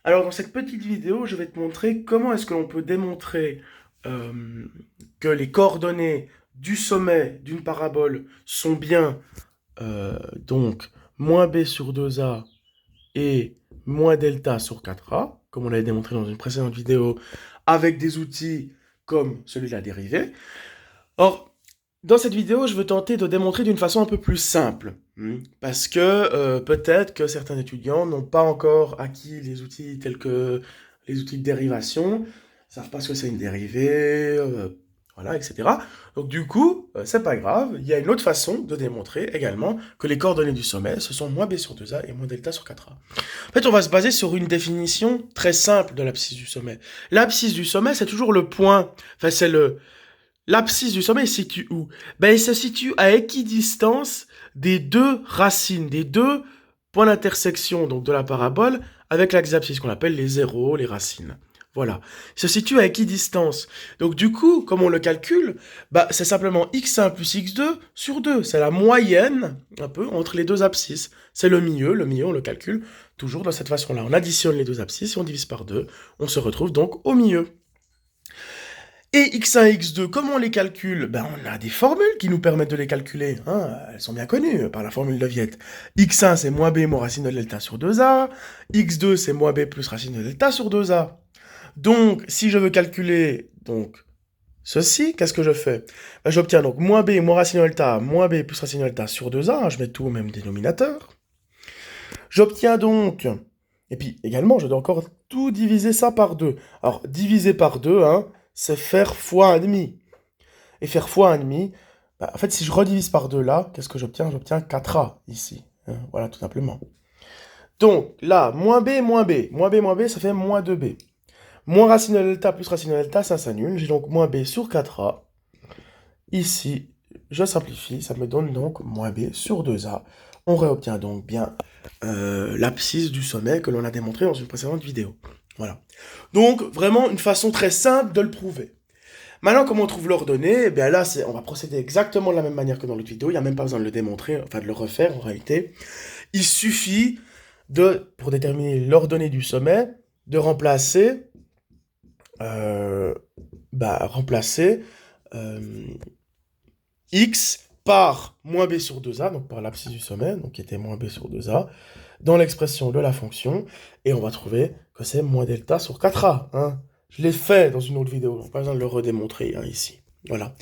Alors dans cette petite vidéo, je vais te montrer comment est-ce que l'on peut démontrer euh, que les coordonnées du sommet d'une parabole sont bien donc moins b sur 2a et moins delta sur 4a, comme on l'avait démontré dans une précédente vidéo, avec des outils comme celui de la dérivée. Or, dans cette vidéo, je veux tenter de démontrer d'une façon un peu plus simple, parce que peut-être que certains étudiants n'ont pas encore acquis les outils tels que les outils de dérivation, ne savent pas ce que c'est une dérivée, voilà, etc. Donc du coup, c'est pas grave, il y a une autre façon de démontrer également que les coordonnées du sommet, ce sont moins b sur 2a et moins delta sur 4a. En fait, on va se baser sur une définition très simple de l'abscisse du sommet. L'abscisse du sommet, c'est toujours le point, enfin c'est le l'abscisse du sommet, il se situe où? Ben, il se situe à équidistance des deux racines, des deux points d'intersection donc de la parabole avec l'axe d'abscisse qu'on appelle les zéros, les racines. Voilà. Il se situe à équidistance. Donc du coup, comme on le calcule, bah, c'est simplement x1 plus x2 sur 2. C'est la moyenne, un peu, entre les deux abscisses. C'est le milieu on le calcule toujours de cette façon-là. On additionne les deux abscisses et on divise par 2. On se retrouve donc au milieu. Et x1 et x2, comment on les calcule? Ben, on a des formules qui nous permettent de les calculer. Hein. Elles sont bien connues par la formule de Viette. x1, c'est moins b moins racine de delta sur 2a. x2, c'est moins b plus racine de delta sur 2a. Donc, si je veux calculer ceci, qu'est-ce que je fais? Ben, j'obtiens donc moins b moins racine de delta, moins b plus racine de delta sur 2a. Hein, je mets tout au même dénominateur. J'obtiens donc... Et puis, également, je dois encore tout diviser ça par 2. Alors, diviser par 2, hein, c'est faire fois 1,5. Et faire fois 1,5, bah, en fait, si je redivise par 2 là, qu'est-ce que j'obtiens? J'obtiens 4a ici. Hein, voilà, tout simplement. Donc, là, moins b, moins b. Moins b, ça fait moins 2b. Moins racine de delta plus racine de delta, ça s'annule. J'ai donc moins b sur 4a. Ici, je simplifie, ça me donne donc moins b sur 2a. On réobtient donc bien l'abscisse du sommet que l'on a démontré dans une précédente vidéo. Voilà. Donc, vraiment une façon très simple de le prouver. Maintenant, comment on trouve l'ordonnée? Eh bien là, on va procéder exactement de la même manière que dans l'autre vidéo. Il n'y a même pas besoin de le démontrer, enfin de le refaire en réalité. Il suffit pour déterminer l'ordonnée du sommet, de remplacer, euh, remplacer x par moins b sur 2a, donc par l'abscisse du sommet, donc qui était moins b sur 2a, dans l'expression de la fonction, et on va trouver que c'est moins delta sur 4a. Hein. Je l'ai fait dans une autre vidéo, donc pas besoin de le redémontrer hein, ici. Voilà.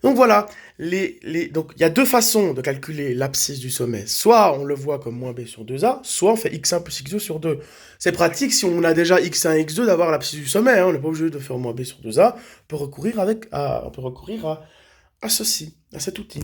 Donc voilà, donc il y a deux façons de calculer l'abscisse du sommet. Soit on le voit comme moins b sur 2a, soit on fait x1 plus x2 sur 2. C'est pratique si on a déjà x1 et x2 d'avoir l'abscisse du sommet. Hein. On n'est pas obligé de faire moins b sur 2a. On peut recourir à ceci, à cet outil.